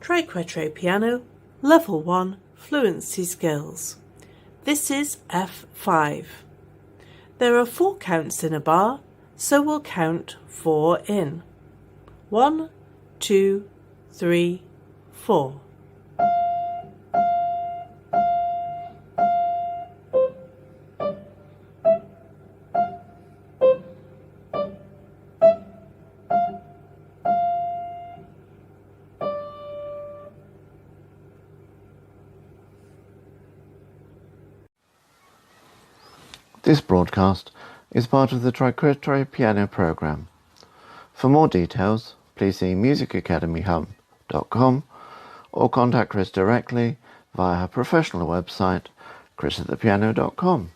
Tre piano, level 1, fluency skills. This is F5. There are 4 counts in a bar, so we'll count 4 in. 1, 2, 3, 4. This broadcast is part of the Tre Piano program. For more details, please see musicacademyhub.com or contact Chris directly via her professional website, chrisatthepiano.com.